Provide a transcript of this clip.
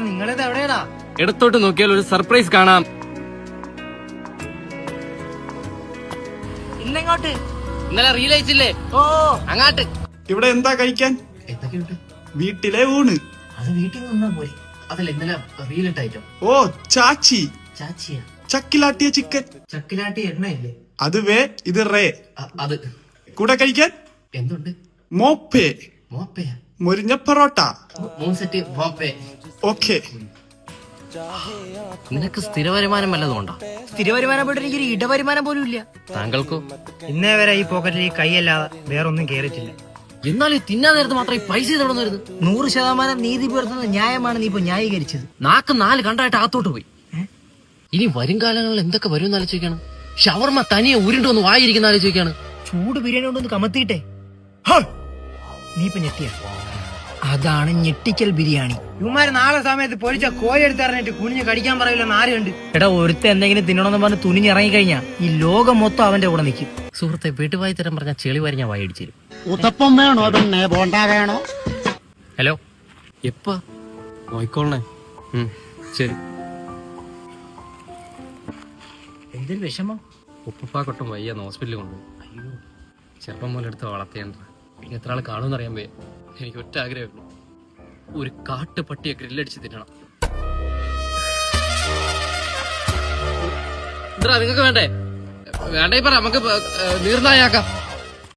നിങ്ങളത് എവിടെയാടാ? ഇടത്തോട്ട് നോക്കിയാൽ ഒരു സർപ്രൈസ് കാണാം. ഇന്നെങ്ങോട്ട്? ഇന്നലെ റീൽ അയച്ചില്ലേ? ഓ അങ്ങാട്ട്. ഇവിടെ എന്താ കഴിക്കാൻ? എന്തൊക്കെയുണ്ട്? വീട്ടിലെ ഊണ്. അത് വീട്ടിൽ നിന്നാ പോരെ. അതല്ല ഇന്നലെ റീൽ ഇട്ട ഐറ്റം. ഓ ചാച്ചി. ചാച്ചിയാ? ചക്കിലാട്ടിയ ചിക്കൻ. ചക്കിലാട്ടി എണ്ണയില്ലേ? അത് വേ, ഇത് റേ. അത് കൂടെ കഴിക്കാൻ എന്തുണ്ട്? മോപ്പേ. മോപ്പയാ? മുരിഞ്ഞ പൊറോട്ട. 3 സെറ്റ് മോപ്പേ. ഓക്കെ. നിനക്ക് സ്ഥിര വരുമാനം വല്ലതും ഉണ്ടോ? സ്ഥിര വരുമാനം പോയിട്ട് എനിക്കൊരു ഇടവരുമാനം പോലും ഇല്ല. താങ്കൾക്കോ? ഇന്നേ വരെ ഈ പോക്കറ്റിൽ ഈ കൈയല്ലാതെ വേറൊന്നും കേറിയിട്ടില്ല. എന്നാൽ ഈ തിന്നാൻ നേരത്ത് മാത്രം ഈ പൈസ ഇതോടെ വരുന്നു. 100% നീതി പുലർത്തുന്ന ന്യായമാണ് നീ ഇപ്പൊ ന്യായീകരിച്ചത്. നാക്ക് 4 കണ്ടായിട്ട് അകത്തോട്ട് പോയി. ഇനി വരും കാലങ്ങളിൽ എന്തൊക്കെ വരും ആലോചിക്കാണ്. ഷവർമ്മ തനിയെ ഉരുണ്ടൊന്ന് വായിരിക്കുന്ന ആലോചിക്കാണ്. ചൂട് ബിരിയാണി കൊണ്ടൊന്ന് കമത്തിയിട്ടെ. നീ ഇപ്പൊ ഞെട്ടിയ? അതാണ് ഞെട്ടിക്കൽ ബിരിയാണി. ഇവന്മാര് നാളെ സമയത്ത് പൊരിച്ച കോഴി എടുത്തറിഞ്ഞിട്ട് കുനിഞ്ഞ് കടിക്കാൻ പറയില്ലെന്ന് ആര് കണ്ട്? എടാ, ഒരുത്ത എന്തെങ്കിലും തിന്നണമെന്ന് പറഞ്ഞ് തുനിഞ്ഞിറങ്ങിക്കഴിഞ്ഞാ ഈ ലോകം മൊത്തം അവന്റെ കൂടെ നിൽക്കും. സുഹൃത്തെ, വീട്ടുവായി തരം പറഞ്ഞ ചെളി വരി ഞാൻ വായിടിച്ചിരും. ഉത്തപ്പം വേണോ പിന്നെ ബോണ്ട വേണോ? ഹലോ, എപ്പാ? നോയിക്കോളണേ. ശരി. എന്തൊരു വിഷമം. ഉപ്പുപ്പാക്കൊട്ടും വയ്യാന്ന് ഹോസ്പിറ്റലിൽ കൊണ്ടുപോയി. അയ്യോ, ചെറുപ്പം പോലെ എടുത്ത് വളർത്തിയാണ്ട് പിന്നെ എത്ര ആൾ കാണുമെന്ന് അറിയാൻ പോയ. എനിക്ക് ഒറ്റ ആഗ്രഹമുള്ളൂ, ഒരു കാട്ടുപട്ടിയെ ഗ്രില്ലടിച്ച് തിന്നണം. നിങ്ങൾക്ക് വേണ്ടേ? വേണ്ടേ പറ, നമുക്ക് നീർനായാക്കാം.